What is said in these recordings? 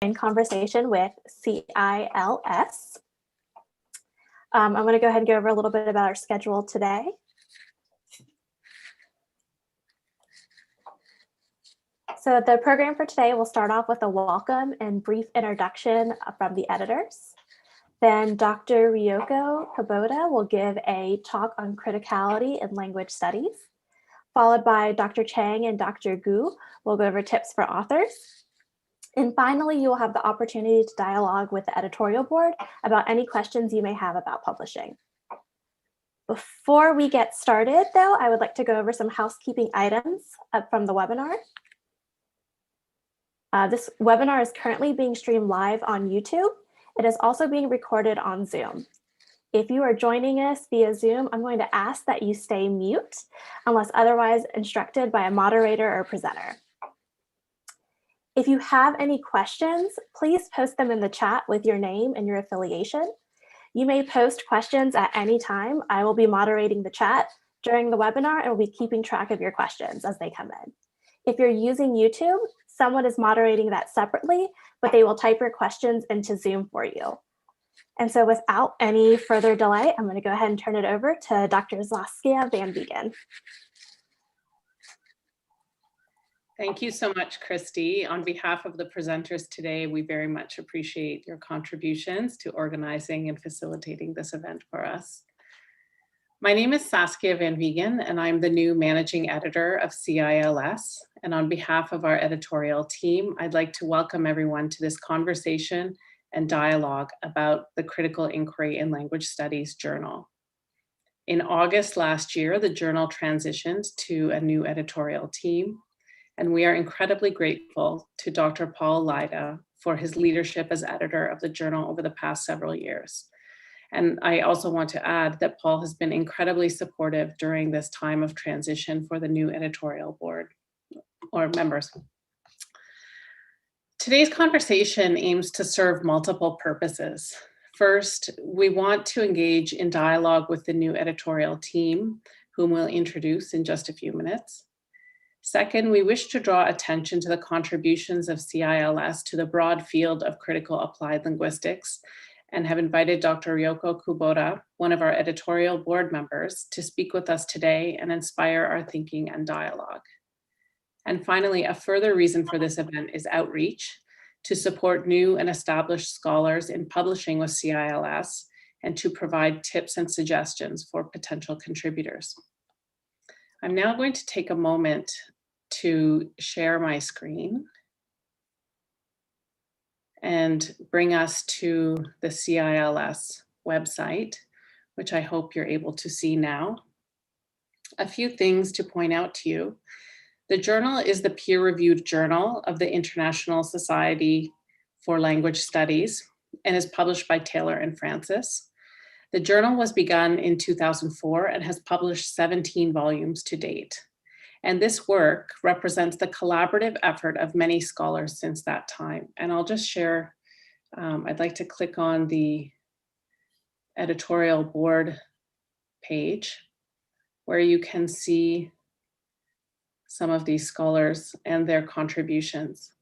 in conversation with CILS. I'm going to go ahead and go over a little bit about our schedule today. So the program for today will start off with a welcome and brief introduction from the editors. Then Dr. Ryoko Kubota will give a talk on criticality in language studies, followed by Dr. Chang and Dr. Gu will go over tips for authors. And finally, you will have the opportunity to dialogue with the editorial board about any questions you may have about publishing. Before we get started, though, I would like to go over some housekeeping items from the webinar. This webinar is currently being streamed live on YouTube. It is also being recorded on Zoom. If you are joining us via Zoom, I'm going to ask that you stay mute unless otherwise instructed by a moderator or presenter. If you have any questions, please post them in the chat with your name and your affiliation. You may post questions at any time. I will be moderating the chat during the webinar and will be keeping track of your questions as they come in. If you're using YouTube, someone is moderating that separately, but they will type your questions into Zoom for you. And so without any further delay, I'm going to go ahead and turn it over to Dr. Saskia Van Wiegen. Thank you so much, Christy. On behalf of the presenters today, we very much appreciate your contributions to organizing and facilitating this event for us. My name is Saskia Van Wiegen, and I'm the new managing editor of CILS. And on behalf of our editorial team, I'd like to welcome everyone to this conversation and dialogue about the Critical Inquiry in Language Studies journal. In August last year, the journal transitioned to a new editorial team. And we are incredibly grateful to Dr. Paul Lyda for his leadership as editor of the journal over the past several years. And I also want to add that Paul has been incredibly supportive during this time of transition for the new editorial board or members. Today's conversation aims to serve multiple purposes. First, we want to engage in dialogue with the new editorial team, whom we'll introduce in just a few minutes. Second, we wish to draw attention to the contributions of CILS to the broad field of critical applied linguistics and have invited Dr. Ryoko Kubota, one of our editorial board members, to speak with us today and inspire our thinking and dialogue. And finally, a further reason for this event is outreach to support new and established scholars in publishing with CILS and to provide tips and suggestions for potential contributors. I'm now going to take a moment to share my screen and bring us to the CILS website, which I hope you're able to see now. A few things to point out to you. The journal is the peer-reviewed journal of the International Society for Language Studies and is published by Taylor and Francis. The journal was begun in 2004 and has published 17 volumes to date. And this work represents the collaborative effort of many scholars since that time. And I'll just share, I'd like to click on the editorial board page where you can see some of these scholars and their contributions.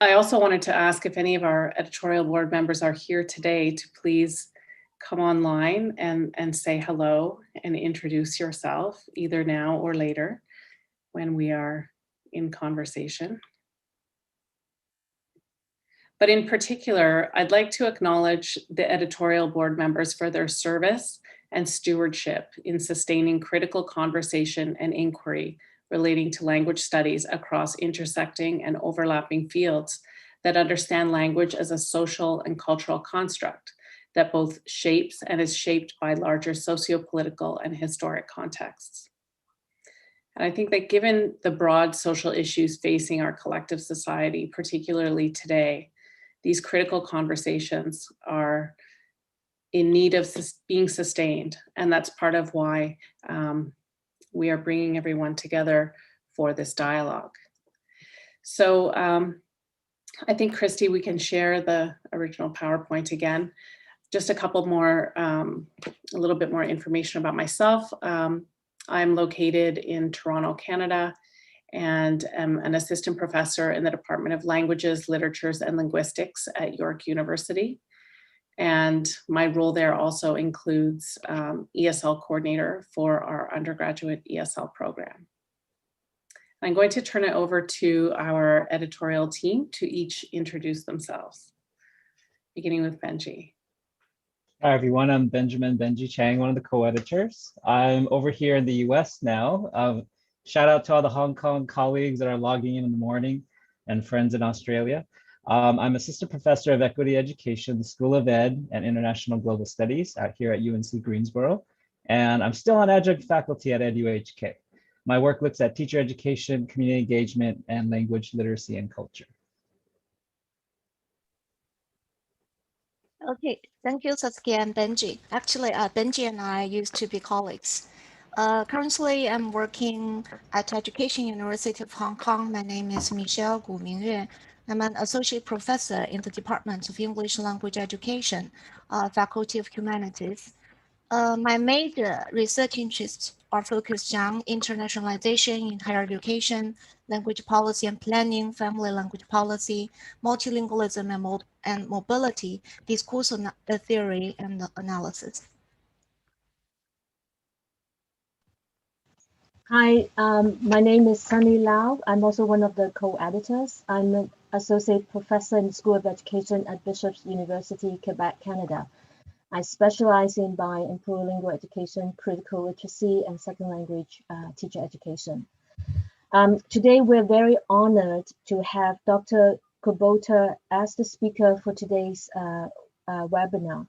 I also wanted to ask if any of our editorial board members are here today to please come online and say hello and introduce yourself either now or later when we are in conversation. But in particular, I'd like to acknowledge the editorial board members for their service and stewardship in sustaining critical conversation and inquiry relating to language studies across intersecting and overlapping fields that understand language as a social and cultural construct that both shapes and is shaped by larger socio-political and historic contexts. And I think that given the broad social issues facing our collective society, particularly today, these critical conversations are in need of being sustained. And that's part of why we are bringing everyone together for this dialogue. So I think, Christy, we can share the original PowerPoint again. Just a couple more, a little bit more information about myself. I'm located in Toronto, Canada, and am an assistant professor in the Department of Languages, Literatures, and Linguistics at York University. And my role there also includes ESL coordinator for our undergraduate ESL program. I'm going to turn it over to our editorial team to each introduce themselves, beginning with Benji. Hi, everyone. I'm Benji Chang, one of the co-editors. I'm over here in the US now. Shout out to all the Hong Kong colleagues that are logging in the morning and friends in Australia. I'm assistant professor of equity education, School of Ed and International Global Studies out here at UNC Greensboro. And I'm still on adjunct faculty at EduHK. My work looks at teacher education, community engagement, and language literacy and culture. Okay, thank you, Saskia and Benji. Actually, Benji and I used to be colleagues. Currently, I'm working at Education University of Hong Kong. My name is Michelle Gu Mingyue. I'm an associate professor in the Department of English Language Education, Faculty of Humanities. My major research interests are focused on internationalization in higher education, language policy and planning, family language policy, multilingualism and mobility, discourse theory and analysis. Hi, my name is Sunny Lau. I'm also one of the co-editors. I'm an associate professor in the School of Education at Bishop's University, Quebec, Canada. I specialize in bi and plurilingual education, critical literacy, and second language teacher education. Today, we're very honored to have Dr. Kubota as the speaker for today's webinar.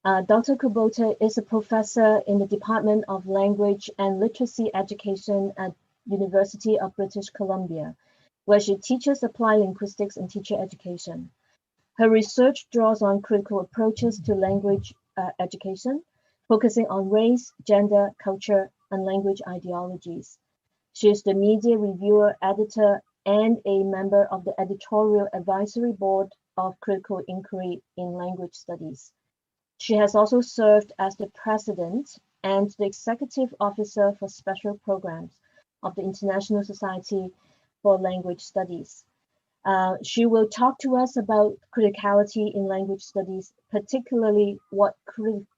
Dr. Kubota is a professor in the Department of Language and Literacy Education at University of British Columbia, where she teaches applied linguistics and teacher education. Her research draws on critical approaches to language education, focusing on race, gender, culture, and language ideologies. She is the media reviewer, editor, and a member of the editorial advisory board of Critical Inquiry in Language Studies. She has also served as the president and the executive officer for special programs of the International Society for Language Studies. She will talk to us about criticality in language studies, particularly what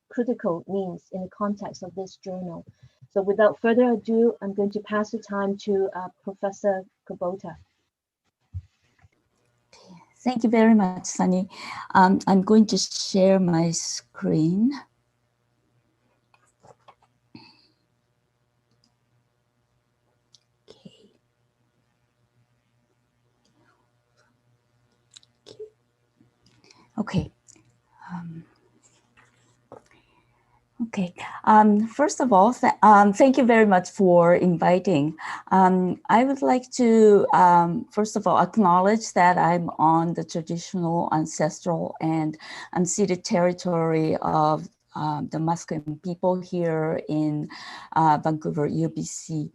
critical means in the context of this journal. So without further ado, I'm going to pass the time to Professor Kubota. Thank you very much, Sunny. I'm going to share my screen. Okay. First of all, thank you very much for inviting. I would like to, first of all, acknowledge that I'm on the traditional, ancestral, and unceded territory of the Musqueam people here in Vancouver, UBC.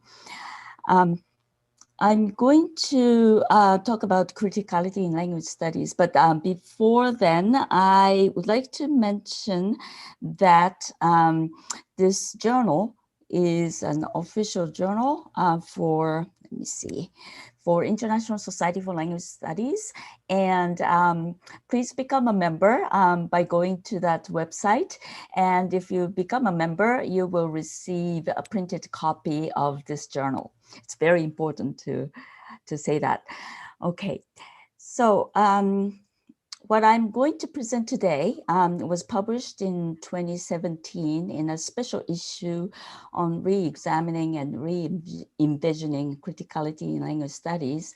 I'm going to talk about criticality in language studies, but before then, I would like to mention that this journal is an official journal for, let me see, for International Society for Language Studies. And please become a member by going to that website. And if you become a member, you will receive a printed copy of this journal. It's very important to say that. Okay, so what I'm going to present today was published in 2017 in a special issue on re-examining and re-envisioning criticality in language studies,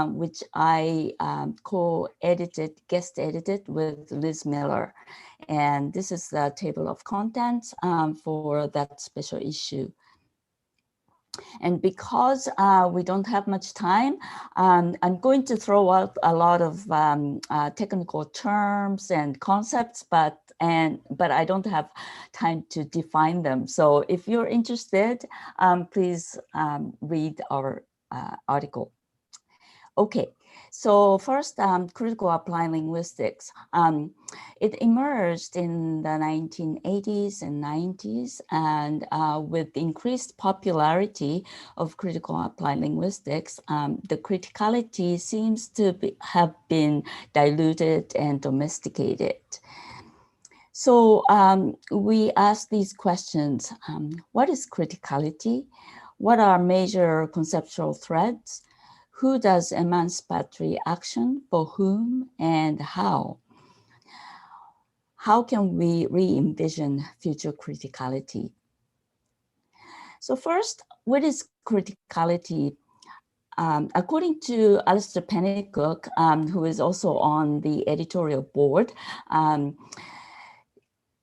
which I co-edited, guest edited with Liz Miller. And this is the table of contents for that special issue. And because we don't have much time, I'm going to throw out a lot of technical terms and concepts, but I don't have time to define them. So if you're interested, please read our article. Okay, so first, critical applied linguistics. It emerged in the 1980s and 90s, and with increased popularity of critical applied linguistics, the criticality seems to have been diluted and domesticated. So we ask these questions. What is criticality? What are major conceptual threads? Who does emancipatory action, for whom, and how? How can we re-envision future criticality? So first, what is criticality? According to Alistair Pennycook, who is also on the editorial board,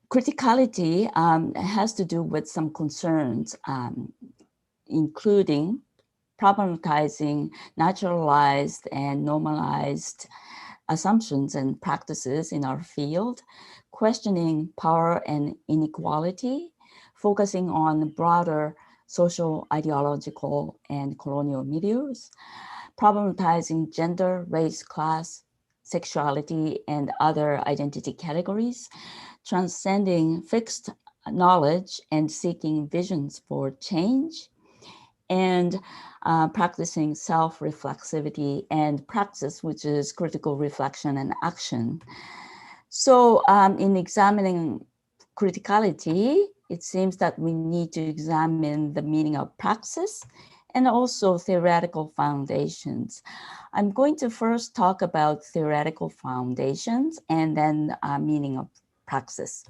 criticality has to do with some concerns, including problematizing naturalized and normalized assumptions and practices in our field, questioning power and inequality, focusing on broader social, ideological, and colonial milieux, problematizing gender, race, class, sexuality, and other identity categories, transcending fixed knowledge and seeking visions for change, and practicing self-reflexivity and praxis, which is critical reflection and action. So in examining criticality, it seems that we need to examine the meaning of praxis and also theoretical foundations. I'm going to first talk about theoretical foundations and then meaning of praxis.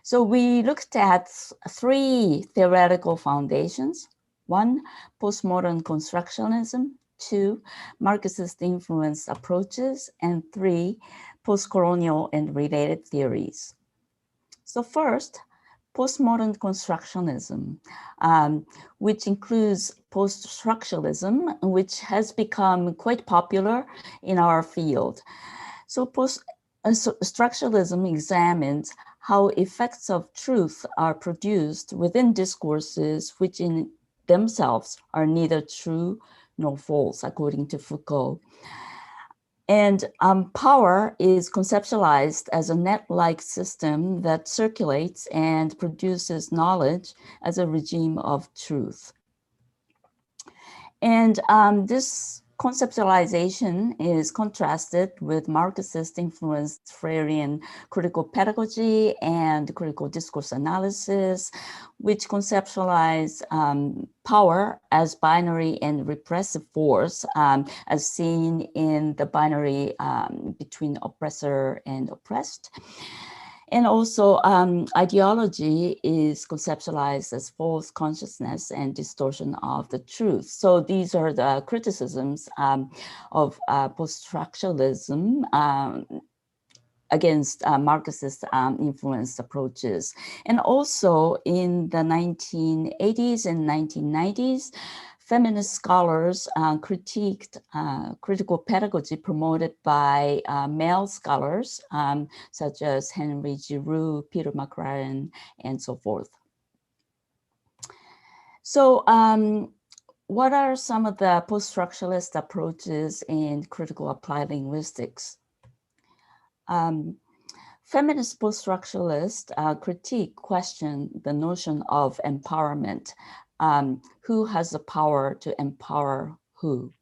So we looked at 3 theoretical foundations. 1, postmodern constructionism. 2, Marxist influenced approaches. And 3, postcolonial and related theories. So first, postmodern constructionism, which includes post-structuralism, which has become quite popular in our field. So post-structuralism examines how effects of truth are produced within discourses which in themselves are neither true nor false, according to Foucault. And power is conceptualized as a net-like system that circulates and produces knowledge as a regime of truth. And this conceptualization is contrasted with Marxist-influenced Freirean critical pedagogy and critical discourse analysis, which conceptualize power as binary and repressive force, as seen in the binary between oppressor and oppressed. And also ideology is conceptualized as false consciousness and distortion of the truth. So these are the criticisms of post-structuralism against Marxist influenced approaches. And also in the 1980s and 1990s, feminist scholars critiqued critical pedagogy promoted by male scholars, such as Henry Giroux, Peter McLaren, and so forth. So what are some of the post-structuralist approaches in critical applied linguistics? Feminist post-structuralists question the notion of empowerment. Who has the power to empower who?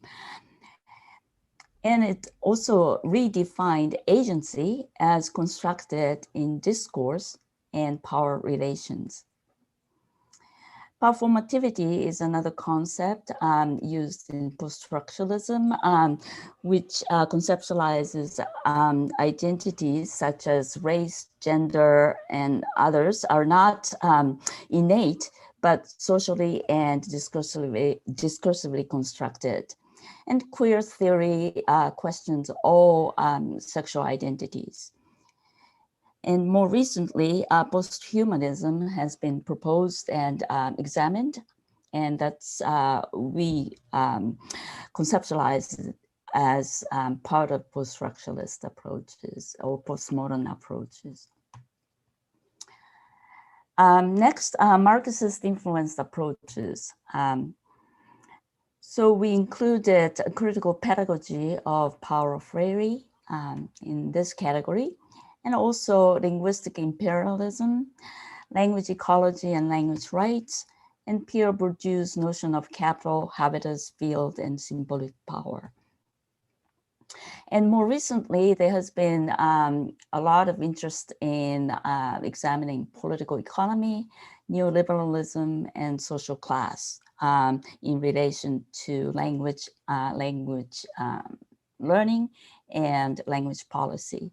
And it also redefined agency as constructed in discourse and power relations. Performativity is another concept used in post-structuralism, which conceptualizes identities such as race, gender, and others are not innate, but socially and discursively constructed. And queer theory questions all sexual identities. And more recently, post-humanism has been proposed and examined, and that's we conceptualize it as part of post-structuralist approaches or postmodern approaches. Next, Marxist influenced approaches. So we included a critical pedagogy of Paulo Freire in this category, and also linguistic imperialism, language ecology and language rights, and Pierre Bourdieu's notion of capital, habitus, field, and symbolic power. And more recently, there has been a lot of interest in examining political economy, neoliberalism, and social class in relation to language learning and language policy.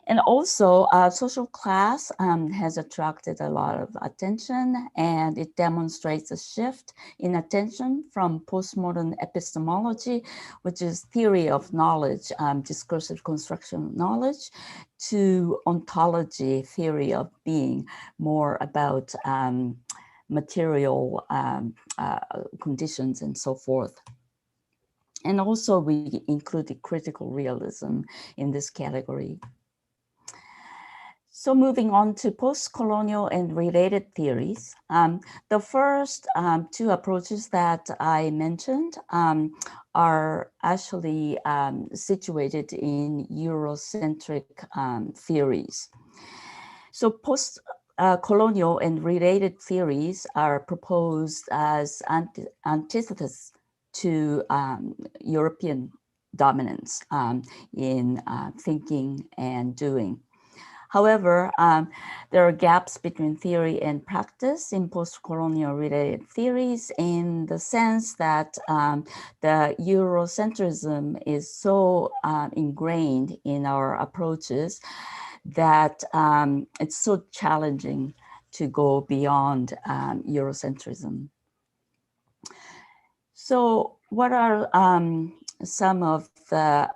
And also social class has attracted a lot of attention, and it demonstrates a shift in attention from postmodern epistemology, which is theory of knowledge, discursive construction of knowledge, to ontology, theory of being, more about material conditions and so forth. And also we included critical realism in this category. So moving on to post-colonial and related theories, the first two approaches that I mentioned are actually situated in Eurocentric theories. So post-colonial and related theories are proposed as antithesis to European dominance in thinking and doing. However, there are gaps between theory and practice in post-colonial related theories, in the sense that the Eurocentrism is so ingrained in our approaches that it's so challenging to go beyond Eurocentrism. So what are some of the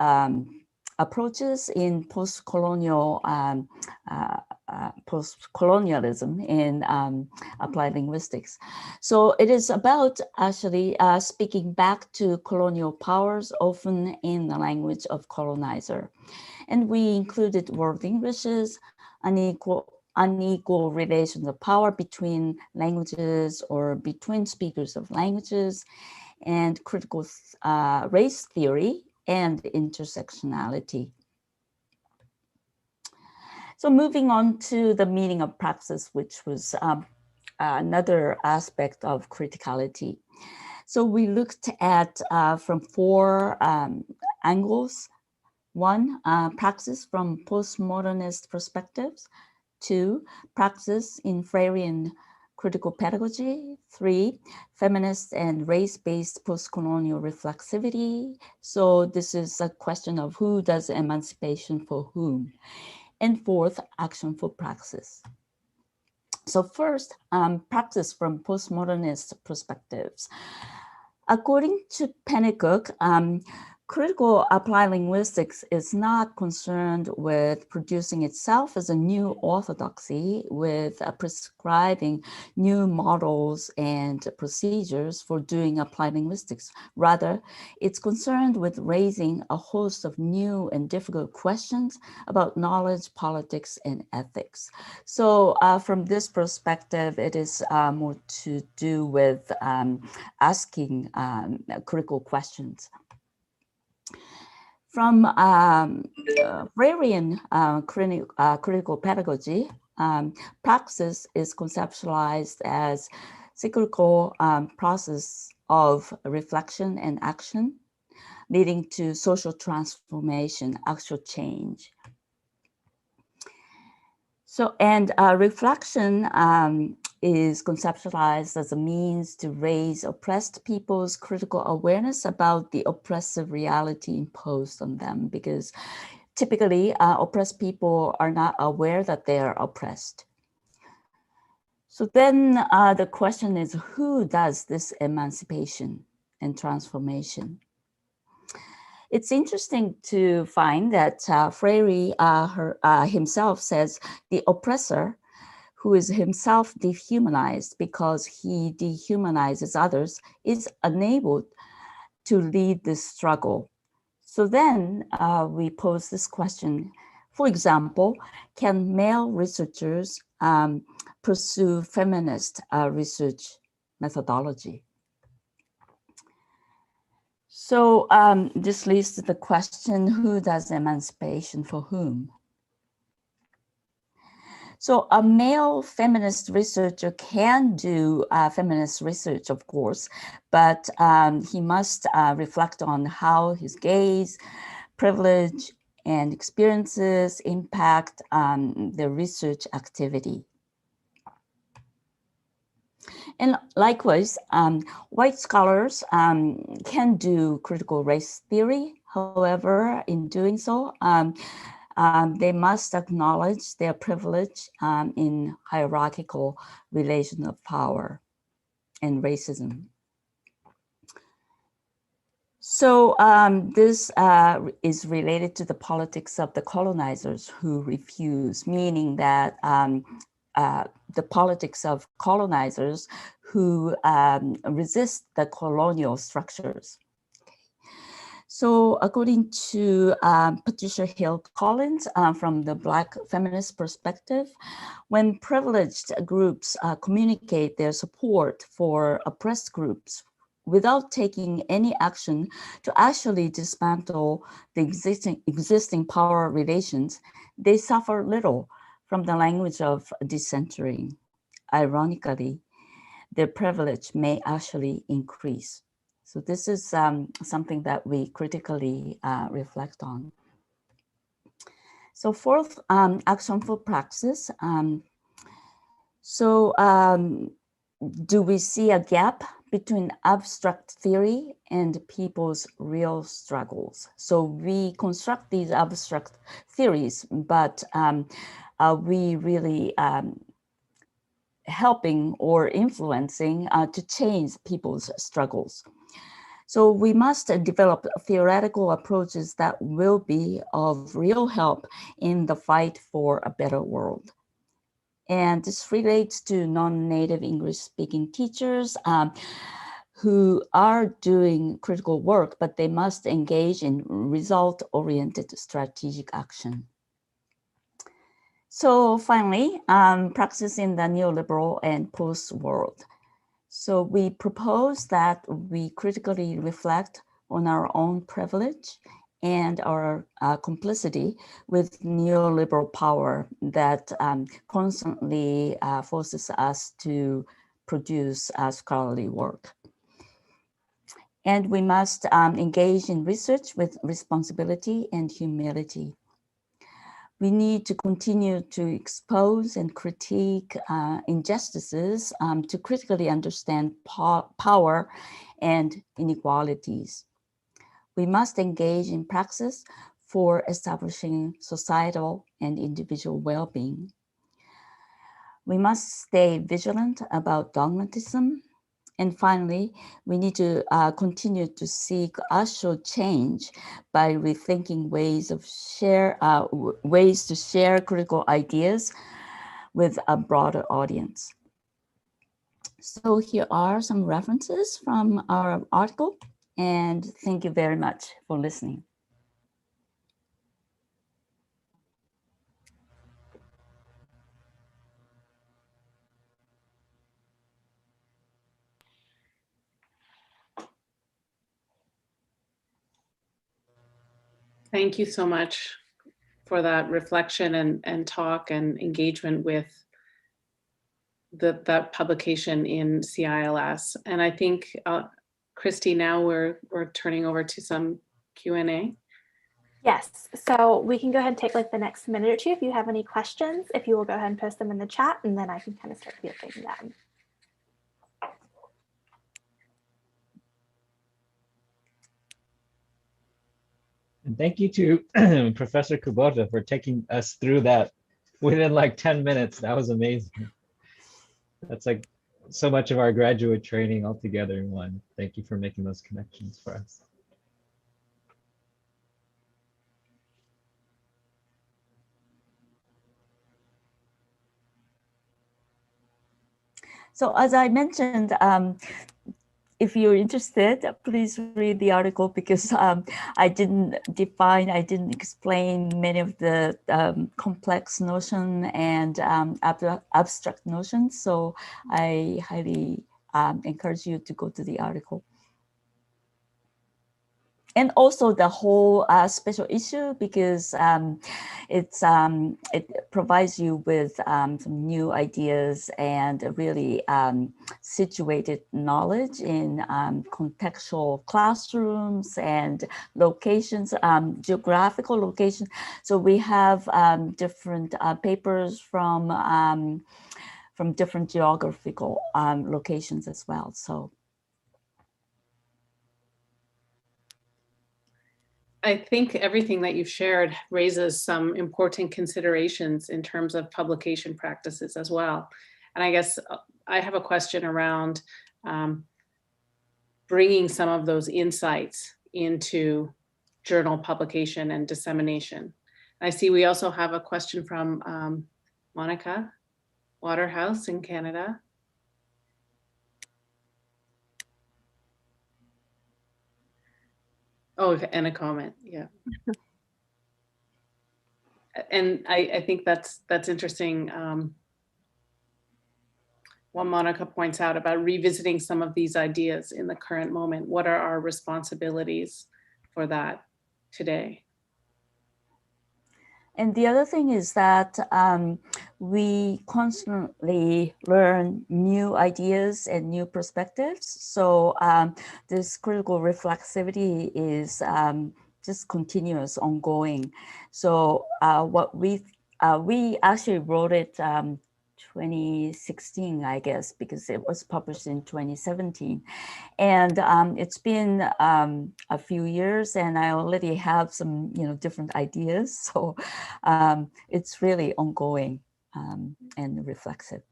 approaches in post-colonialism in applied linguistics? So it is about actually speaking back to colonial powers, often in the language of colonizer. And we included world Englishes, unequal relations of power between languages or between speakers of languages, and critical race theory and intersectionality. So moving on to the meaning of praxis, which was another aspect of criticality. So we looked at from four angles. One, praxis from postmodernist perspectives. Two, praxis in Freirean critical pedagogy. Three, feminist and race-based post-colonial reflexivity. So this is a question of who does emancipation for whom. And fourth, action for praxis. So first, praxis from postmodernist perspectives. According to Pennycook, critical applied linguistics is not concerned with producing itself as a new orthodoxy, with prescribing new models and procedures for doing applied linguistics. Rather, it's concerned with raising a host of new and difficult questions about knowledge, politics, and ethics. So from this perspective, it is more to do with asking critical questions. From Freirean critical pedagogy, praxis is conceptualized as cyclical process of reflection and action, leading to social transformation, actual change. So, and reflection is conceptualized as a means to raise oppressed people's critical awareness about the oppressive reality imposed on them, because typically oppressed people are not aware that they are oppressed. So then the question is, who does this emancipation and transformation? It's interesting to find that Freire himself says the oppressor, who is himself dehumanized because he dehumanizes others, is unable to lead this struggle. So then we pose this question. For example, can male researchers pursue feminist research methodology? So this leads to the question, who does emancipation for whom? So a male feminist researcher can do feminist research, of course, but he must reflect on how his gaze, privilege, and experiences impact the research activity. And likewise, white scholars can do critical race theory. However, in doing so, they must acknowledge their privilege in hierarchical relation of power and racism. So this is related to the politics of the colonizers who refuse, meaning that the politics of colonizers who resist the colonial structures. So according to Patricia Hill Collins from the Black feminist perspective, when privileged groups communicate their support for oppressed groups without taking any action to actually dismantle the existing power relations, they suffer little from the language of decentering. Ironically, their privilege may actually increase. So this is something that we critically reflect on. So fourth, action for praxis. Do we see a gap between abstract theory and people's real struggles? So we construct these abstract theories, but we really helping or influencing to change people's struggles. So we must develop theoretical approaches that will be of real help in the fight for a better world. And this relates to non-native English-speaking teachers who are doing critical work, but they must engage in result-oriented strategic action. So finally, praxis in the neoliberal and post world. So we propose that we critically reflect on our own privilege and our complicity with neoliberal power that constantly forces us to produce scholarly work. And we must engage in research with responsibility and humility. We need to continue to expose and critique injustices to critically understand power and inequalities. We must engage in praxis for establishing societal and individual well-being. We must stay vigilant about dogmatism. And finally, we need to continue to seek actual change by rethinking ways to share critical ideas with a broader audience. So here are some references from our article, and thank you very much for listening. Thank you so much for that reflection and talk and engagement with that publication in CILS. And I think, Christy, now we're turning over to some Q&A. Yes, so we can go ahead and take like the next minute or two if you have any questions. If you will go ahead and post them in the chat, and then I can kind of start fielding them. And thank you to Professor Kubota for taking us through that within like 10 minutes. That was amazing. That's like so much of our graduate training all together in one. Thank you for making those connections for us. So as I mentioned, if you're interested, please read the article because I didn't explain many of the complex notion and abstract notions. So I highly encourage you to go to the article. and also the whole special issue, because it provides you with some new ideas and really situated knowledge in contextual classrooms and locations, geographical locations. So we have different papers from different geographical locations as well. So. I think everything that you've shared raises some important considerations in terms of publication practices as well. And I guess I have a question around bringing some of those insights into journal publication and dissemination. I see we also have a question from Monica Waterhouse in Canada. Oh, and a comment, yeah. And I think that's interesting. What Monica points out about revisiting some of these ideas in the current moment. What are our responsibilities for that today? And the other thing is that we constantly learn new ideas and new perspectives. So this critical reflexivity is just continuous, ongoing. So what we actually wrote it 2016, I guess, because it was published in 2017. And it's been a few years, and I already have some, different ideas. So it's really ongoing and reflexive.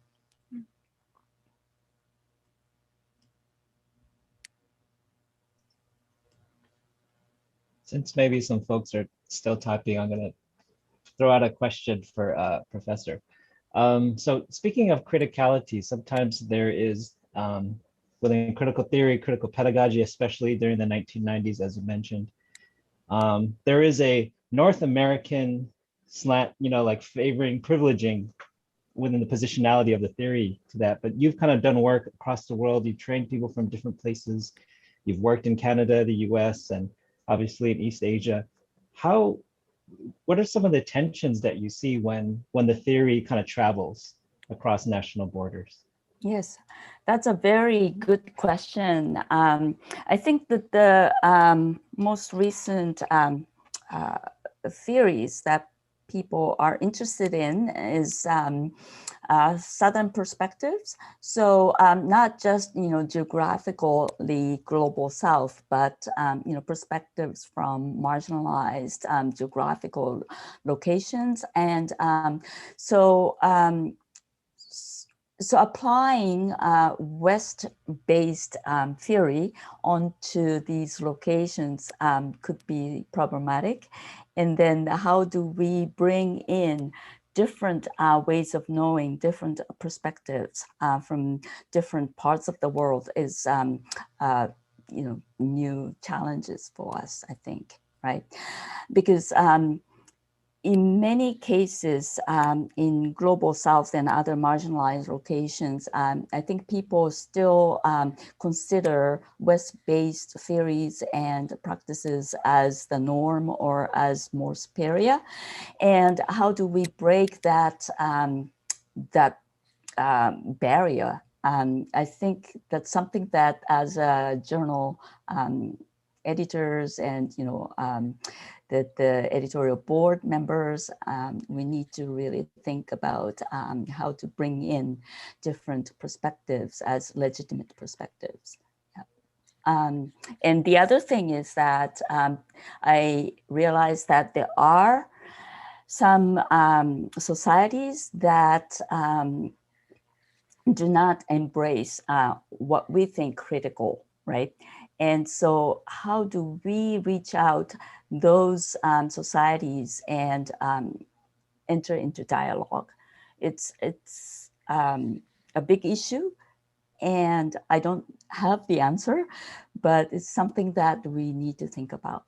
Since maybe some folks are still typing, I'm going to throw out a question for Professor. So speaking of criticality, sometimes there is, within critical theory, critical pedagogy, especially during the 1990s, as you mentioned, there is a North American slant, like favoring privileging within the positionality of the theory to that. But you've kind of done work across the world. You've trained people from different places. You've worked in Canada, the US, and obviously in East Asia. What are some of the tensions that you see when the theory kind of travels across national borders? Yes, that's a very good question. I think that the most recent theories that people are interested in is Southern perspectives. So not just, geographically global South, but, perspectives from marginalized geographical locations. And so applying West-based theory onto these locations could be problematic. And then how do we bring in different ways of knowing, different perspectives from different parts of the world is, new challenges for us, I think, right? Because in many cases, in Global South and other marginalized locations, I think people still consider West-based theories and practices as the norm or as more superior. And how do we break that, barrier? I think that's something that as a journal editors and, the editorial board members, we need to really think about how to bring in different perspectives as legitimate perspectives. Yeah. And the other thing is that I realized that there are some societies that do not embrace what we think critical, right? And so how do we reach out those societies and enter into dialogue? It's a big issue, and I don't have the answer, but it's something that we need to think about.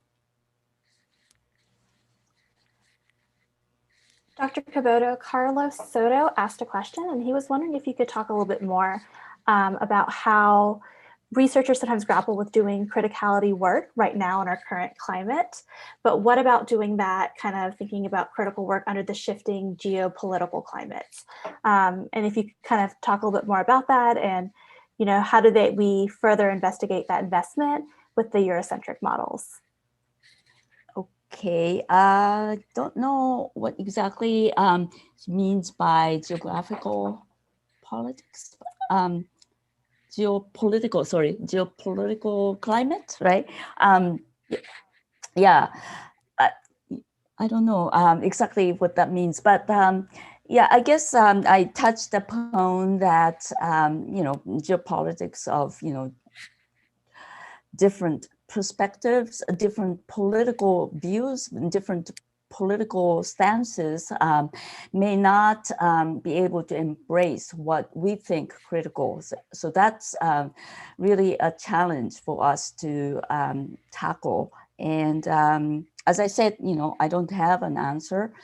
Dr. Caboto, Carlos Soto asked a question, and he was wondering if you could talk a little bit more about how researchers sometimes grapple with doing criticality work right now in our current climate, but what about doing that, kind of thinking about critical work under the shifting geopolitical climates? And if you kind of talk a little bit more about that, and how do we further investigate that investment with the Eurocentric models? Okay, I don't know what exactly means by geographical politics. Geopolitical climate, right? Yeah, I don't know exactly what that means, but yeah, I guess I touched upon that, geopolitics of, different perspectives, different political views, different political stances may not be able to embrace what we think critical. So that's really a challenge for us to tackle. And as I said, I don't have an answer,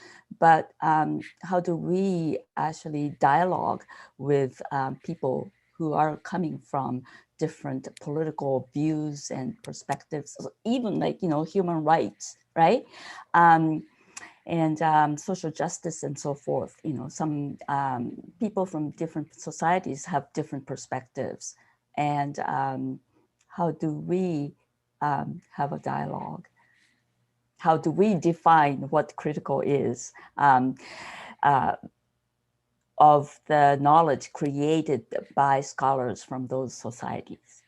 but how do we actually dialogue with people who are coming from different political views and perspectives, even like, human rights, right? And social justice and so forth. Some people from different societies have different perspectives. And how do we have a dialogue? How do we define what critical is? Of the knowledge created by scholars from those societies.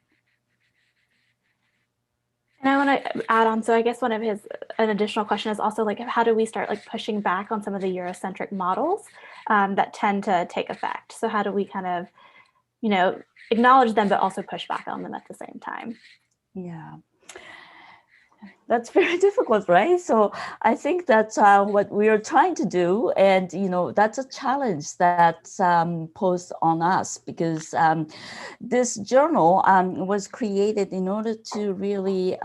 And I want to add on, so I guess an additional question is also like, how do we start like pushing back on some of the Eurocentric models that tend to take effect? So how do we kind of, acknowledge them, but also push back on them at the same time? Yeah. That's very difficult, right? So I think that's what we are trying to do. And, that's a challenge that's posed on us, because this journal was created in order to really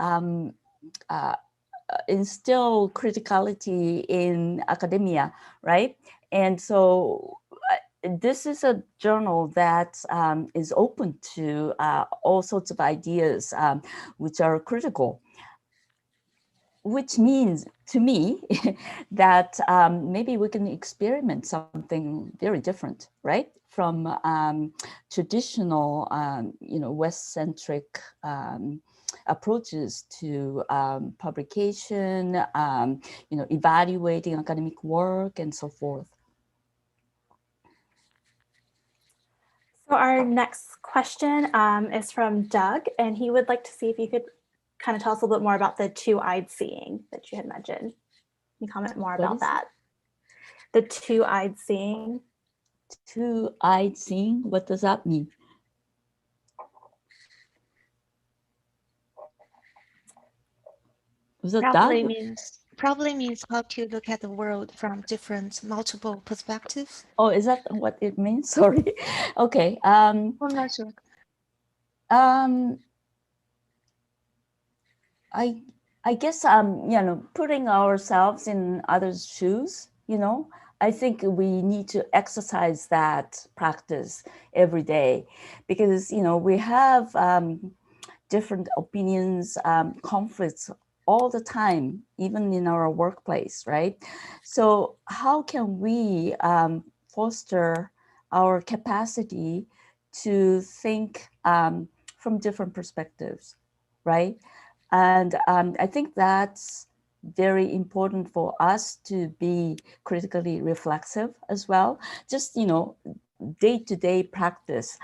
instill criticality in academia, right? And so this is a journal that is open to all sorts of ideas which are critical. Which means to me that maybe we can experiment something very different, right? From traditional, West-centric approaches to publication, evaluating academic work and so forth. So our next question is from Doug, and he would like to see if you could kind of tell us a little bit more about the two-eyed seeing that you had mentioned. Can you comment more about that? The two-eyed seeing. Two-eyed seeing, what does that mean? Was it probably means how to look at the world from multiple perspectives. Oh, is that what it means? Sorry. Okay. I'm not sure. I guess putting ourselves in others' shoes, I think we need to exercise that practice every day, because we have different opinions, conflicts all the time, even in our workplace, right? So how can we foster our capacity to think from different perspectives, right? And I think that's very important for us to be critically reflexive as well. Just, day-to-day practice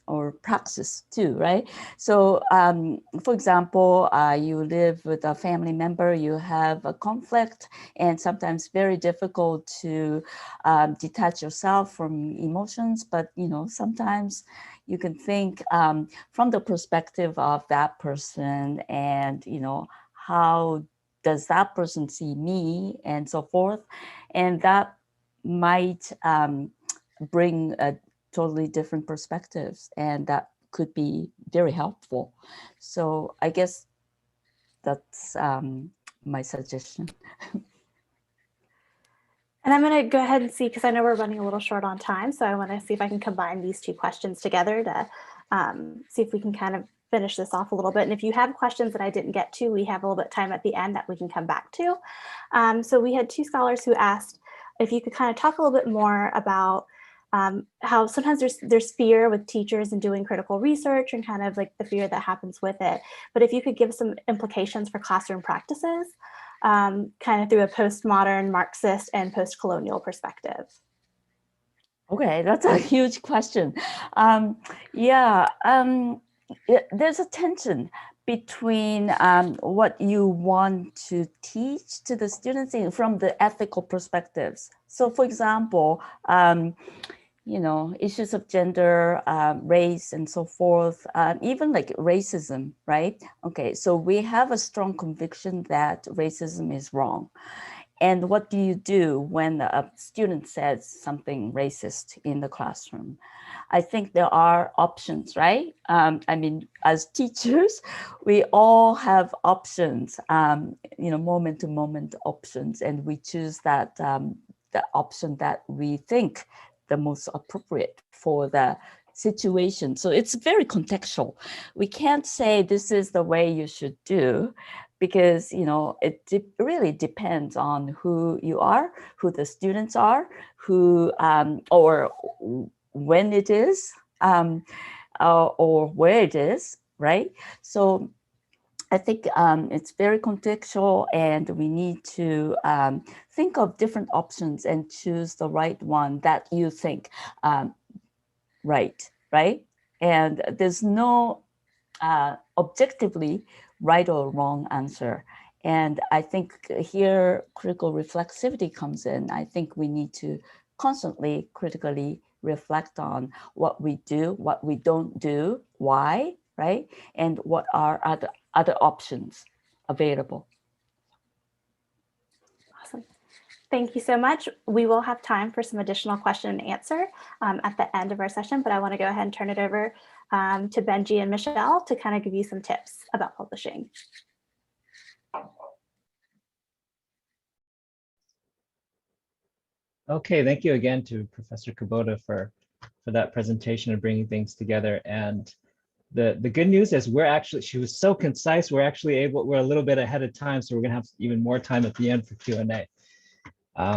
or praxis too, right? So for example, you live with a family member, you have a conflict, and sometimes very difficult to detach yourself from emotions, but sometimes you can think from the perspective of that person, and how does that person see me, and so forth, and that might bring a totally different perspectives, and that could be very helpful. So I guess that's my suggestion. And I'm going to go ahead and see, because I know we're running a little short on time, so I want to see if I can combine these two questions together to see if we can kind of finish this off a little bit. And if you have questions that I didn't get to, we have a little bit of time at the end that we can come back to. So we had 2 scholars who asked if you could kind of talk a little bit more about how sometimes there's fear with teachers and doing critical research and kind of like the fear that happens with it. But if you could give some implications for classroom practices, kind of through a postmodern, Marxist, and post-colonial perspective. Okay, that's a huge question. There's a tension between what you want to teach to the students from the ethical perspectives. So for example, issues of gender, race, and so forth, even like racism, right? Okay, so we have a strong conviction that racism is wrong. And what do you do when a student says something racist in the classroom? I think there are options, right? I mean, as teachers, we all have options, moment to moment options, and we choose that the option that we think the most appropriate for the situation. So it's very contextual. We can't say this is the way you should do, because it really depends on who you are, who the students are, who or when it is, or where it is, right? So I think it's very contextual, and we need to think of different options and choose the right one that you think right? And there's no objectively right or wrong answer. And I think here critical reflexivity comes in. I think we need to constantly critically reflect on what we do, what we don't do, why, right? And what are other options available. Awesome. Thank you so much. We will have time for some additional question and answer at the end of our session, but I want to go ahead and turn it over to Benji and Michelle to kind of give you some tips about publishing. Okay, thank you again to Professor Kubota for that presentation and bringing things together. And the good news is she was so concise, we're a little bit ahead of time, so we're gonna have even more time at the end for Q&A.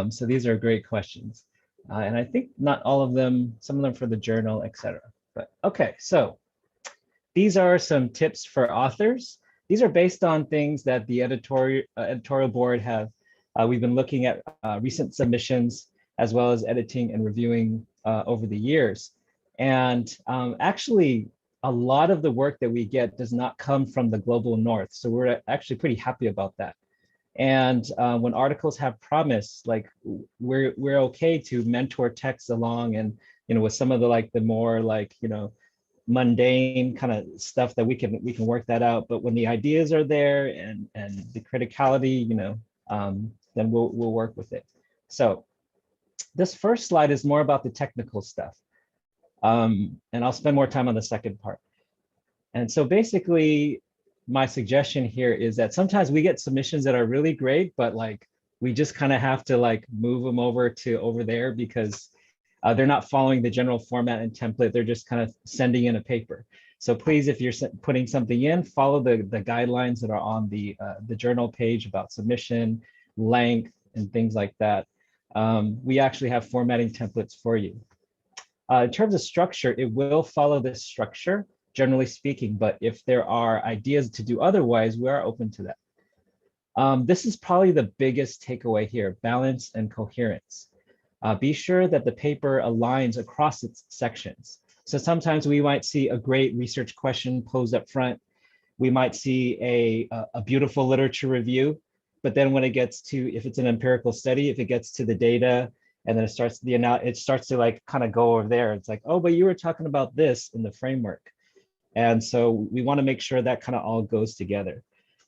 So these are great questions. And I think not all of them, some of them for the journal, etc. But okay, so these are some tips for authors. These are based on things that the editorial board have. We've been looking at recent submissions as well as editing and reviewing over the years. And actually, a lot of the work that we get does not come from the global north. So we're actually pretty happy about that. And when articles have promise, like we're okay to mentor texts along, and with some of the more mundane kind of stuff that we can work that out. But when the ideas are there and the criticality, then we'll work with it. So this first slide is more about the technical stuff, and I'll spend more time on the second part. And so basically, my suggestion here is that sometimes we get submissions that are really great, but we just kind of have to move them over there because they're not following the general format and template. They're just kind of sending in a paper. So please, if you're putting something in, follow the guidelines that are on the journal page about submission, length, and things like that. We actually have formatting templates for you. In terms of structure, it will follow this structure, generally speaking, but if there are ideas to do otherwise, we are open to that. This is probably the biggest takeaway here: balance and coherence. Be sure that the paper aligns across its sections. So sometimes we might see a great research question posed up front. We might see a beautiful literature review, but then when it gets to, if it's an empirical study, if it gets to the data, and then it starts to kind of go over there. It's like, oh, but you were talking about this in the framework. And so we want to make sure that kind of all goes together.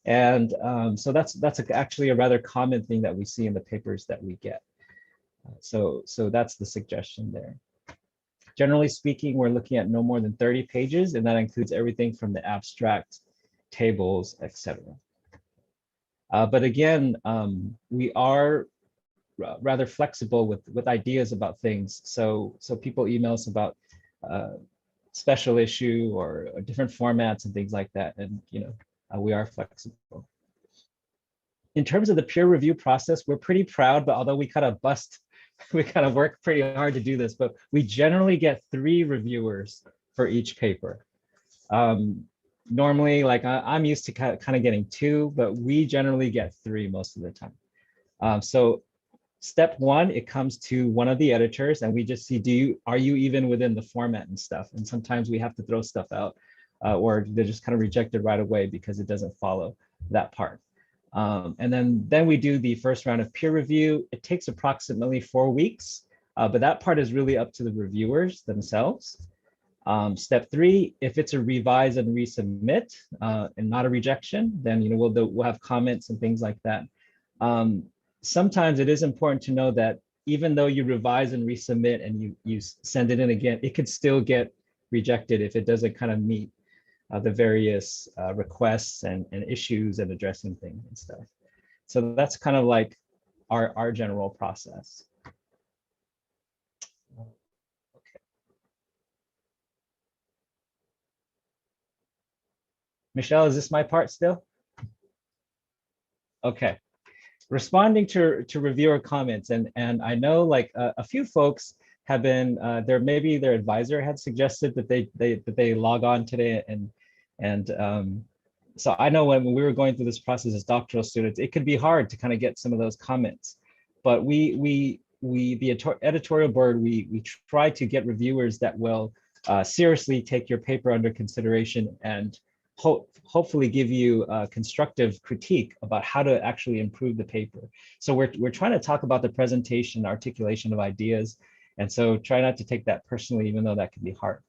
And so that's actually a rather common thing that we see in the papers that we get. So that's the suggestion there. Generally speaking, we're looking at no more than 30 pages, and that includes everything from the abstract, tables, etc. But again, we are rather flexible with ideas about things. So people email us about special issue or different formats and things like that. And we are flexible. In terms of the peer review process, we're pretty proud, but although we kind of work pretty hard to do this, but we generally get 3 reviewers for each paper. Normally, like I'm used to kind of getting 2, but we generally get 3 most of the time. So step 1, it comes to one of the editors and we just see, are you even within the format and stuff? And sometimes we have to throw stuff out or they're just kind of rejected right away because it doesn't follow that part. And then we do the first round of peer review. It takes approximately 4 weeks, but that part is really up to the reviewers themselves. Step 3, if it's a revise and resubmit and not a rejection, then we'll have comments and things like that. Sometimes it is important to know that even though you revise and resubmit and you send it in again, it could still get rejected if it doesn't kind of meet the various requests and issues and addressing things and stuff. So that's kind of like our general process. Okay. Michelle, is this my part still? Okay. Responding to reviewer comments, and I know like a few folks have been maybe their advisor had suggested that they log on today, and so I know when we were going through this process as doctoral students, it could be hard to kind of get some of those comments, but the editorial board, we try to get reviewers that will seriously take your paper under consideration and hopefully give you a constructive critique about how to actually improve the paper. So we're trying to talk about the presentation, articulation of ideas. And so try not to take that personally, even though that can be hard.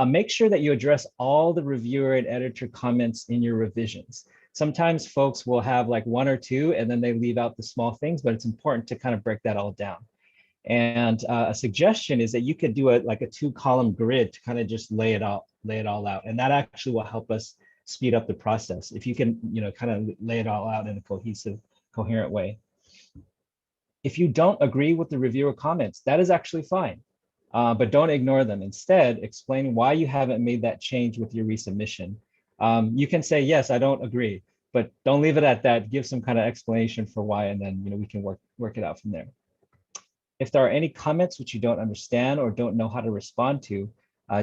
Make sure that you address all the reviewer and editor comments in your revisions. Sometimes folks will have like 1 or 2 and then they leave out the small things, but it's important to kind of break that all down. And a suggestion is that you could do like a 2-column grid to kind of just lay it all out. And that actually will help us speed up the process if you can, kind of lay it all out in a cohesive, coherent way. If you don't agree with the reviewer comments, that is actually fine, but don't ignore them. Instead, explain why you haven't made that change with your resubmission. You can say, yes, I don't agree, but don't leave it at that. Give some kind of explanation for why, and then we can work it out from there. If there are any comments which you don't understand or don't know how to respond to,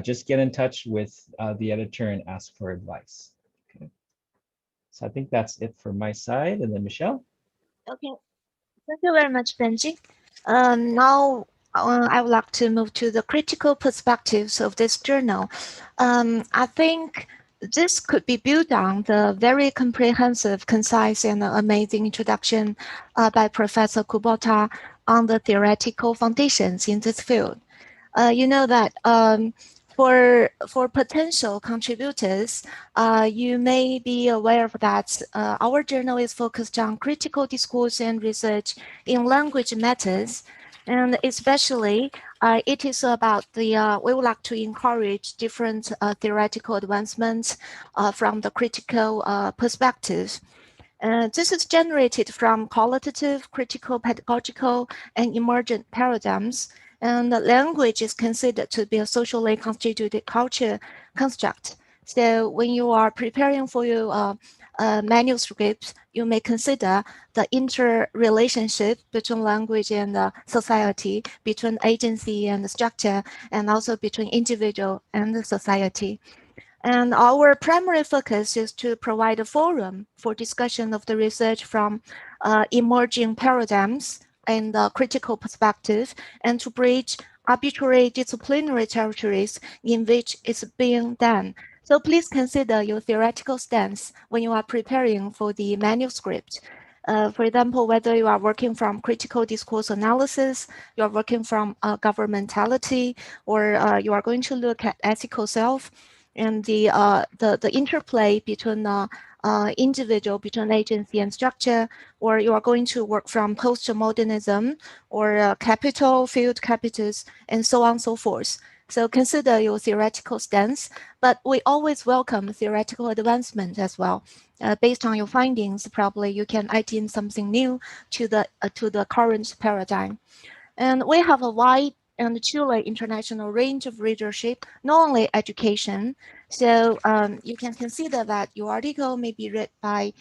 just get in touch with the editor and ask for advice. Okay. So I think that's it for my side. And then Michelle. Okay, thank you very much, Benji. Now I would like to move to the critical perspectives of this journal. I think this could be built on the very comprehensive, concise, and amazing introduction by Professor Kubota on the theoretical foundations in this field. You know that for potential contributors, you may be aware of that our journal is focused on critical discourse and research in language matters, and especially it is about the we would like to encourage different theoretical advancements from the critical perspective. This is generated from qualitative, critical, pedagogical, and emergent paradigms. And the language is considered to be a socially constituted culture construct. So when you are preparing for your manuscript, you may consider the interrelationship between language and society, between agency and structure, and also between individual and society. And our primary focus is to provide a forum for discussion of the research from emerging paradigms and critical perspective, and to bridge arbitrary disciplinary territories in which it's being done. So please consider your theoretical stance when you are preparing for the manuscript. For example, whether you are working from critical discourse analysis, you are working from governmentality, or you are going to look at ethical self, and the interplay between individual, between agency and structure, or you are going to work from postmodernism or capital, field capitals, and so on and so forth. So consider your theoretical stance, but we always welcome theoretical advancement as well. Based on your findings, probably you can add in something new to the current paradigm. And we have a wide and truly international range of readership, not only education. So you can consider that your article may be read by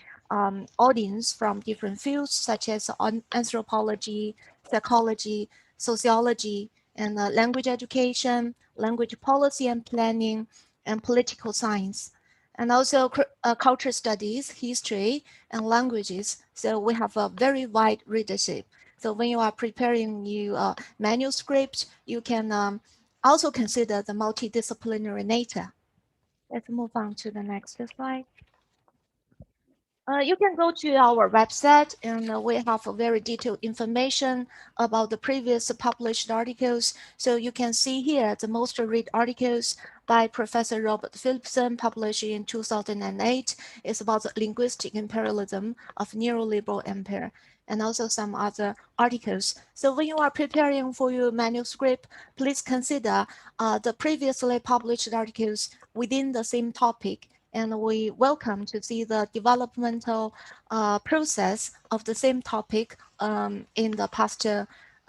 audience from different fields such as anthropology, psychology, sociology, and language education, language policy and planning, and political science, and also culture studies, history, and languages. So we have a very wide readership. So when you are preparing your manuscript, you can also consider the multidisciplinary nature. Let's move on to the next slide. You can go to our website, and we have a very detailed information about the previous published articles. So you can see here the most read articles by Professor Robert Philipson, published in 2008. It's about the linguistic imperialism of neoliberal empire, and also some other articles. So when you are preparing for your manuscript, please consider the previously published articles within the same topic, and we welcome to see the developmental process of the same topic in the past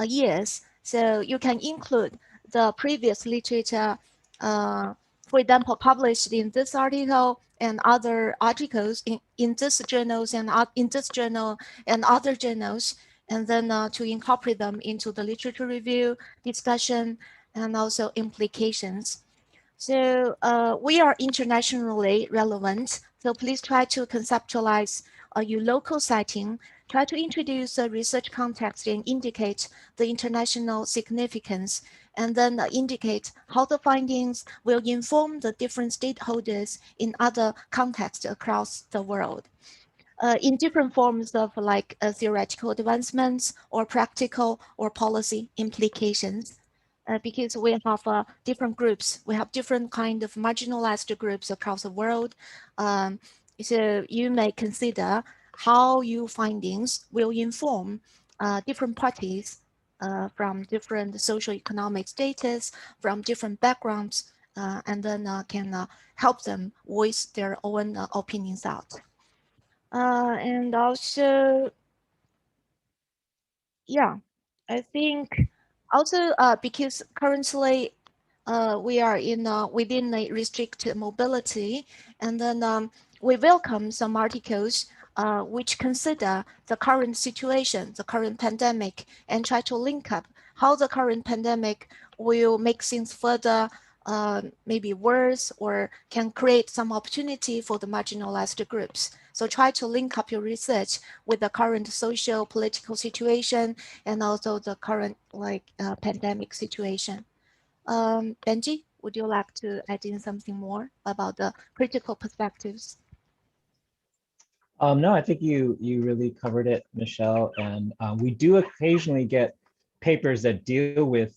years. So you can include the previous literature, for example, published in this article and other articles in this journals and in this journal and other journals, and then to incorporate them into the literature review, discussion, and also implications. So we are internationally relevant. So please try to conceptualize your local setting, try to introduce a research context and indicate the international significance, and then indicate how the findings will inform the different stakeholders in other contexts across the world. In different forms of like theoretical advancements or practical or policy implications. Because we have different groups, we have different kind of marginalized groups across the world. So you may consider how your findings will inform different parties from different socioeconomic status, from different backgrounds, and then can help them voice their own opinions out. And also, yeah, I think also because currently we are in within a restricted mobility, and then we welcome some articles which consider the current situation, the current pandemic, and try to link up how the current pandemic will make things further maybe worse, or can create some opportunity for the marginalized groups. So try to link up your research with the current social political situation and also the current pandemic situation. Benji, would you like to add in something more about the critical perspectives? No, I think you really covered it, Michelle. And we do occasionally get papers that deal with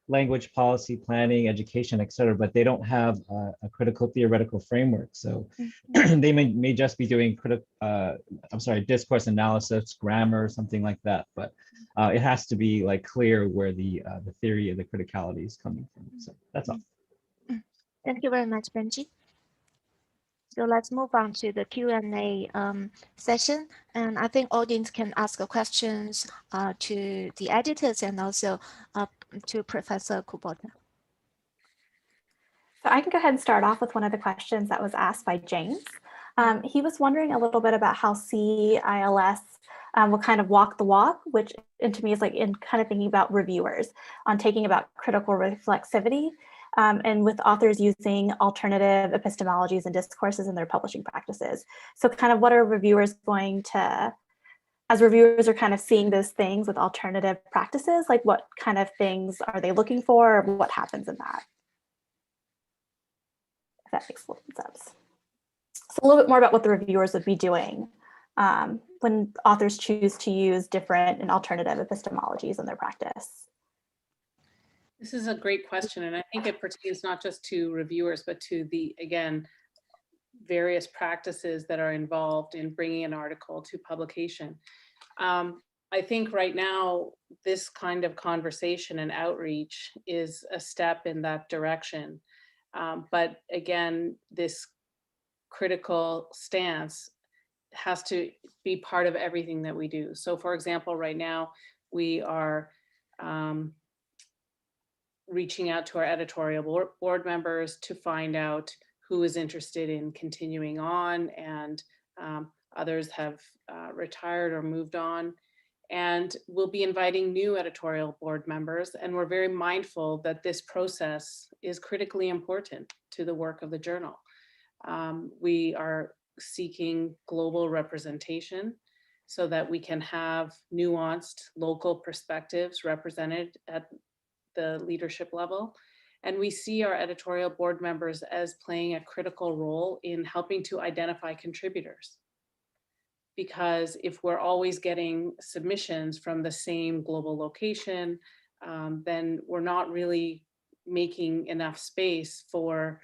language policy, planning, education, et cetera, but they don't have a critical theoretical framework. So they may just be doing discourse analysis, grammar, or something like that. But it has to be like clear where the theory of the criticality is coming from. So that's all. Thank you very much, Benji. So let's move on to the Q&A session. And I think audience can ask questions to the editors and also to Professor Kubota. So I can go ahead and start off with one of the questions that was asked by James. He was wondering a little bit about how CILS will kind of walk the walk, which to me is like in kind of thinking about reviewers on taking about critical reflexivity and with authors using alternative epistemologies and discourses in their publishing practices. So kind of what are reviewers going to, as reviewers are kind of seeing those things with alternative practices, like what kind of things are they looking for, or what happens in that? If that makes a little sense. So a little bit more about what the reviewers would be doing when authors choose to use different and alternative epistemologies in their practice. This is a great question, and I think it pertains not just to reviewers, but to the, again, various practices that are involved in bringing an article to publication. I think right now, this kind of conversation and outreach is a step in that direction. But again, this critical stance has to be part of everything that we do. So for example, right now, we are reaching out to our editorial board members to find out who is interested in continuing on, and others have retired or moved on. And we'll be inviting new editorial board members, and we're very mindful that this process is critically important to the work of the journal. We are seeking global representation so that we can have nuanced local perspectives represented at the leadership level. And we see our editorial board members as playing a critical role in helping to identify contributors. Because if we're always getting submissions from the same global location, then we're not really making enough space for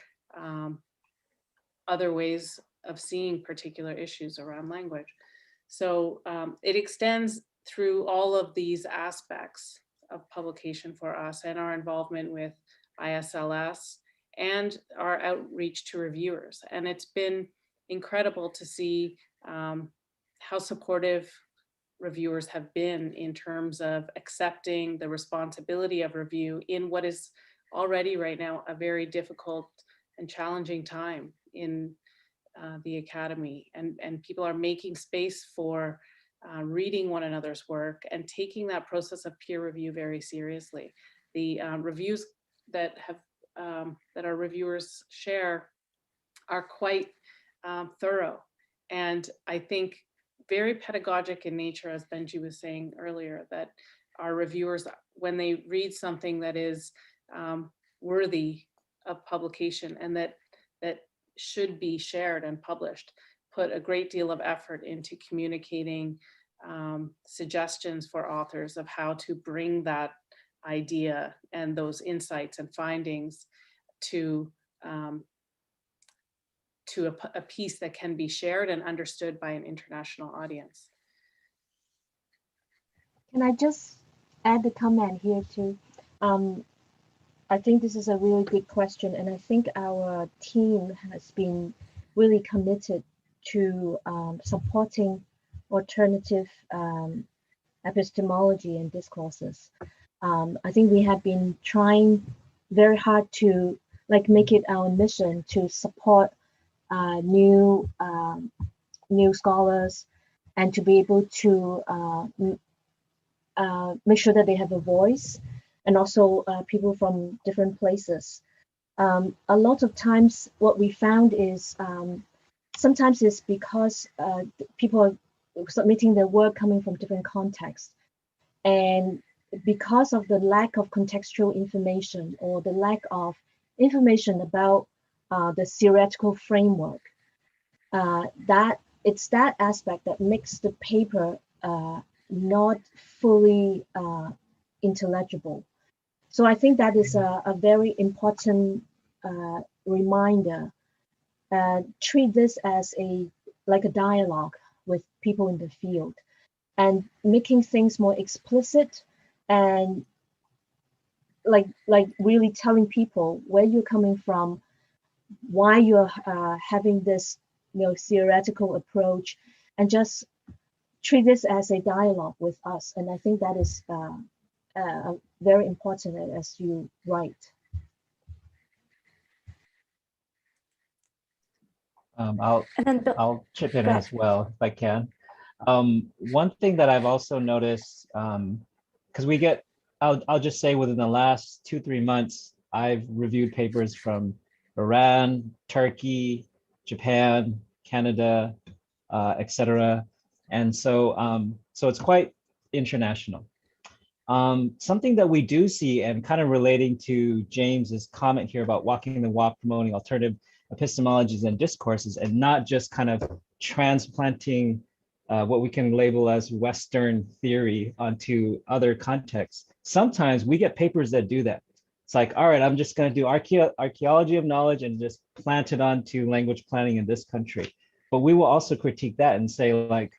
other ways of seeing particular issues around language. So it extends through all of these aspects of publication for us, and our involvement with ISLS and our outreach to reviewers. And it's been incredible to see how supportive reviewers have been in terms of accepting the responsibility of review in what is already right now a very difficult and challenging time in the academy. And people are making space for reading one another's work and taking that process of peer review very seriously. The reviews that our reviewers share are quite thorough, and I think very pedagogic in nature, as Benji was saying earlier, that our reviewers, when they read something that is worthy of publication and that should be shared and published, put a great deal of effort into communicating suggestions for authors of how to bring that idea and those insights and findings to a piece that can be shared and understood by an international audience. Can I just add a comment here too? I think this is a really good question, and I think our team has been really committed to supporting alternative epistemology and discourses. I think we have been trying very hard to make it our mission to support new scholars and to be able to make sure that they have a voice, and also people from different places. A lot of times what we found is sometimes it's because people are submitting their work coming from different contexts. And because of the lack of contextual information or the lack of information about the theoretical framework, that it's that aspect that makes the paper not fully intelligible. So I think that is a very important reminder. Treat this as like a dialogue with people in the field, and making things more explicit, and like really telling people where you're coming from, why you're having this theoretical approach, and just treat this as a dialogue with us. And I think that is very important as you write. I'll chip in as well if I can. One thing that I've also noticed, because we get, I'll just say within the last 2-3 months, I've reviewed papers from Iran, Turkey, Japan, Canada, etc. And so, so it's quite international. Something that we do see, and kind of relating to James's comment here about walking the walk, promoting alternative epistemologies and discourses, and not just kind of transplanting what we can label as Western theory onto other contexts. Sometimes we get papers that do that. It's like, all right, I'm just going to do archaeology of knowledge and just plant it onto language planning in this country. But we will also critique that and say, like,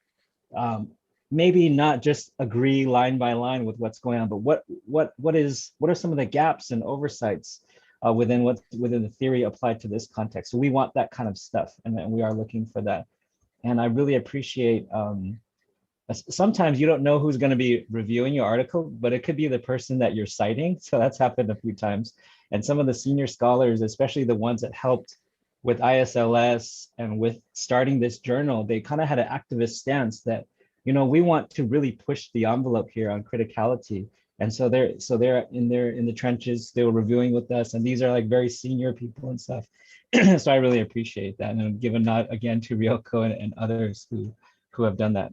maybe not just agree line by line with what's going on, but what are some of the gaps and oversights within the theory applied to this context. So we want that kind of stuff, and we are looking for that. And I really appreciate sometimes you don't know who's going to be reviewing your article, but it could be the person that you're citing. So that's happened a few times. And some of the senior scholars, especially the ones that helped with ISLS and with starting this journal, they kind of had an activist stance that, we want to really push the envelope here on criticality. And so they're in the trenches, they were reviewing with us, and these are like very senior people and stuff. So I really appreciate that, and I'll give a nod again to Ryoko and others who have done that.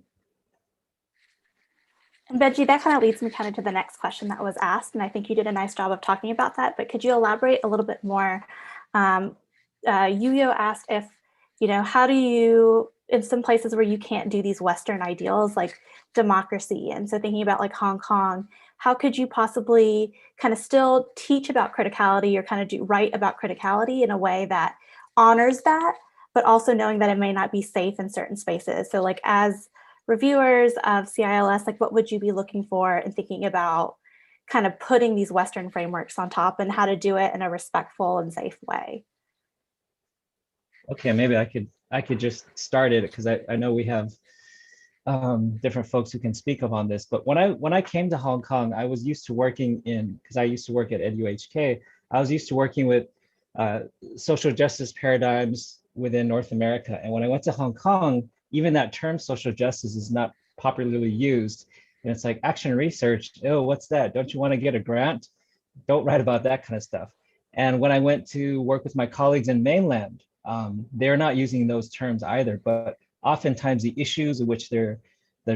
And Benji, that kind of leads me kind of to the next question that was asked, and I think you did a nice job of talking about that, but could you elaborate a little bit more? Yuyo asked if, how do you, in some places where you can't do these Western ideals like democracy, and so thinking about like Hong Kong, how could you possibly kind of still teach about criticality or kind of write about criticality in a way that honors that, but also knowing that it may not be safe in certain spaces? So like as reviewers of CILS, like what would you be looking for and thinking about kind of putting these Western frameworks on top and how to do it in a respectful and safe way? Okay, maybe I could just start it because I know we have different folks who can speak up on this. But when I came to Hong Kong, I was used to working because I used to work at EduHK. I was used to working with social justice paradigms within North America. And when I went to Hong Kong, even that term social justice is not popularly used. And it's like action research, oh, what's that? Don't you want to get a grant? Don't write about that kind of stuff. And when I went to work with my colleagues in mainland, they're not using those terms either, but oftentimes the issues in which they're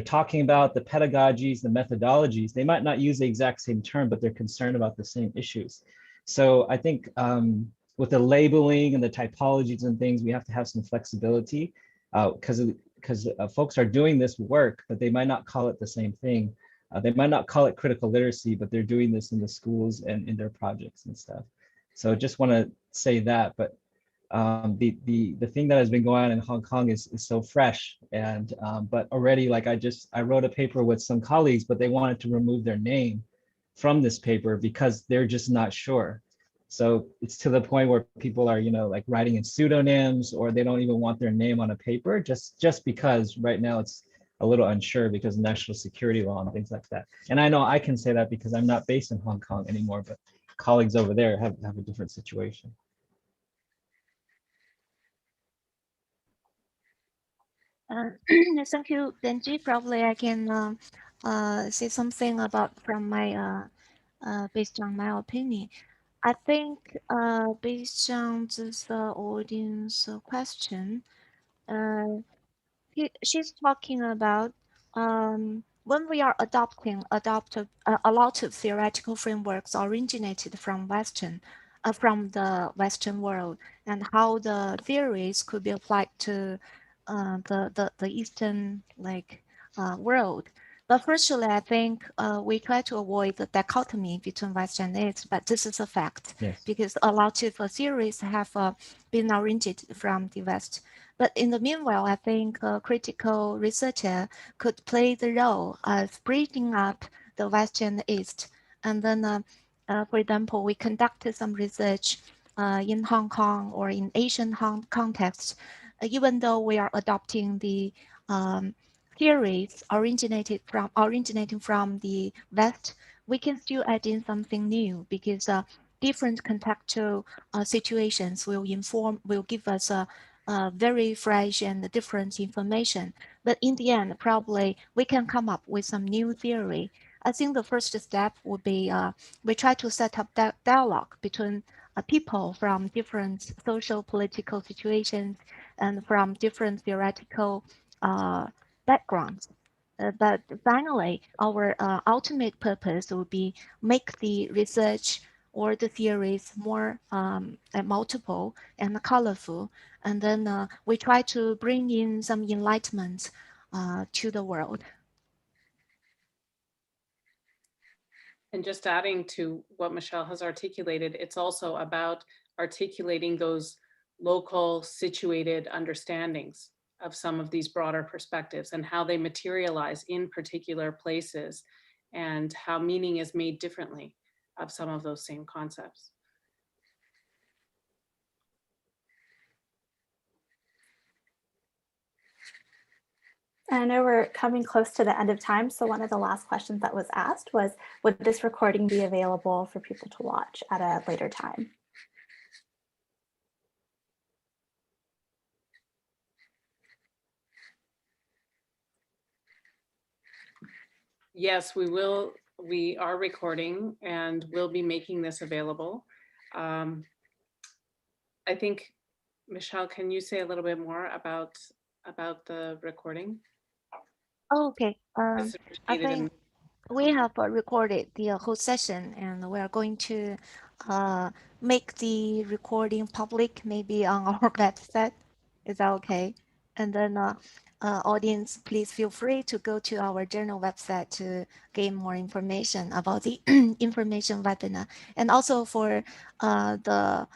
talking about, the pedagogies, the methodologies, they might not use the exact same term, but they're concerned about the same issues. So I think with the labeling and the typologies and things, we have to have some flexibility because folks are doing this work, but they might not call it the same thing. They might not call it critical literacy, but they're doing this in the schools and in their projects and stuff. So just want to say that, but the thing that has been going on in Hong Kong is so fresh, and but already like I wrote a paper with some colleagues, but they wanted to remove their name from this paper because they're just not sure. So it's to the point where people are like writing in pseudonyms, or they don't even want their name on a paper just because right now it's a little unsure because of national security law and things like that. And I know I can say that because I'm not based in Hong Kong anymore, but colleagues over there have a different situation. Thank you, Benji. Probably I can say something about from my based on my opinion. I think based on this audience question, she's talking about when we are adopting a lot of theoretical frameworks originated from the Western world, and how the theories could be applied to the Eastern world. But firstly, I think we try to avoid the dichotomy between West and East, but this is a fact. Yes. Because a lot of theories have been originated from the West. But in the meanwhile, I think a critical researcher could play the role of bridging up the West and the East. And then, for example, we conducted some research in Hong Kong or in Asian context, even though we are adopting the theories originating from the West, we can still add in something new because different contextual situations will give us a very fresh and different information. But in the end, probably we can come up with some new theory. I think the first step would be we try to set up dialogue between people from different social political situations and from different theoretical backgrounds. But finally, our ultimate purpose would be make the research or the theories more multiple and colorful. And then we try to bring in some enlightenment to the world. And just adding to what Michelle has articulated, it's also about articulating those local situated understandings of some of these broader perspectives and how they materialize in particular places and how meaning is made differently of some of those same concepts. And I know we're coming close to the end of time, so one of the last questions that was asked was, would this recording be available for people to watch at a later time? Yes, we will. We are recording and we'll be making this available. I think, Michelle, can you say a little bit more about the recording? Okay. It's I repeated think we have recorded the whole session, and we are going to make the recording public, maybe on our website. Is that okay? And then audience, please feel free to go to our journal website to gain more information about the information webinar. And also for the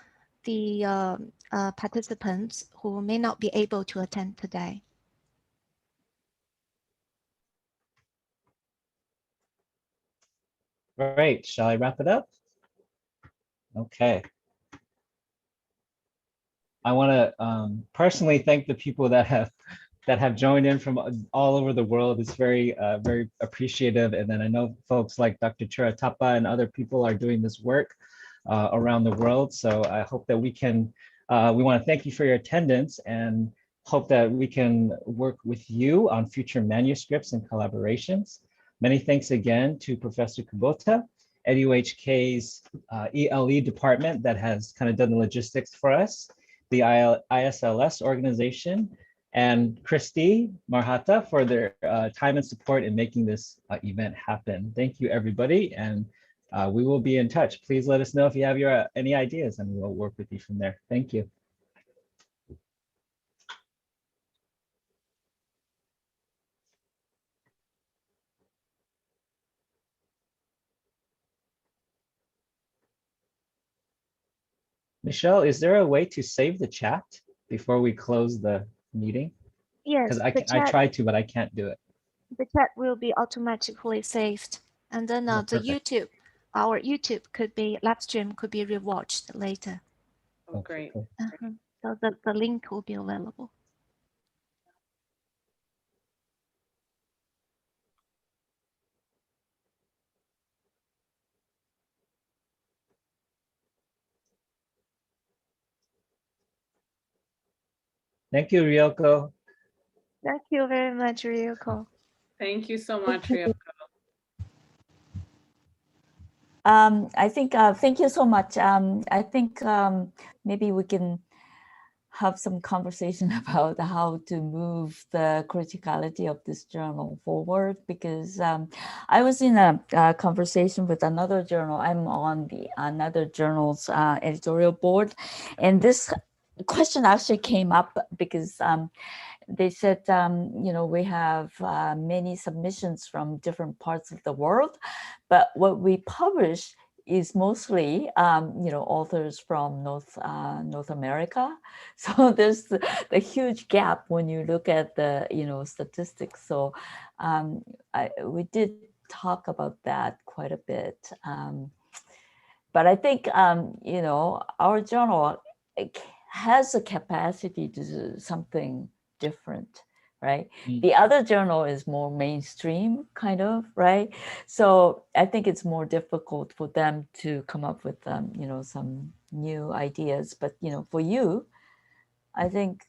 participants who may not be able to attend today. Great. Shall I wrap it up? Okay. I want to personally thank the people that have joined in from all over the world. It's very appreciative. And then I know folks like Dr. Chiratapa and other people are doing this work around the world. So I hope that we can. We want to thank you for your attendance and hope that we can work with you on future manuscripts and collaborations. Many thanks again to Professor Kubota at UHK's ELE department that has kind of done the logistics for us, the ISLS organization, and Christy Marhata for their time and support in making this event happen. Thank you, everybody, and we will be in touch. Please let us know if you have any ideas, and we'll work with you from there. Thank you. Michelle, is there a way to save the chat before we close the meeting? Yes, Because I tried to, but I can't do it. the chat will be automatically saved. And then Oh, the perfect. YouTube, our YouTube could be, live stream could be rewatched later. Oh, great. Cool. So the link will be available. Thank you, Ryoko. Thank you very much, Ryoko. Thank you so much, Ryoko. I think, thank you so much. I think maybe we can have some conversation about how to move the criticality of this journal forward, because I was in a conversation with another journal. I'm on the another journal's editorial board, and this question actually came up because they said, you know, we have many submissions from different parts of the world, but what we publish is mostly, you know, authors from North America. So there's the huge gap when you look at the, you know, statistics. So we did talk about that quite a bit. But I think, you know, our journal has a capacity to do something different, right? The other journal is more mainstream kind of, right? So I think it's more difficult for them to come up with, you know, some new ideas. But, you know, for you, I think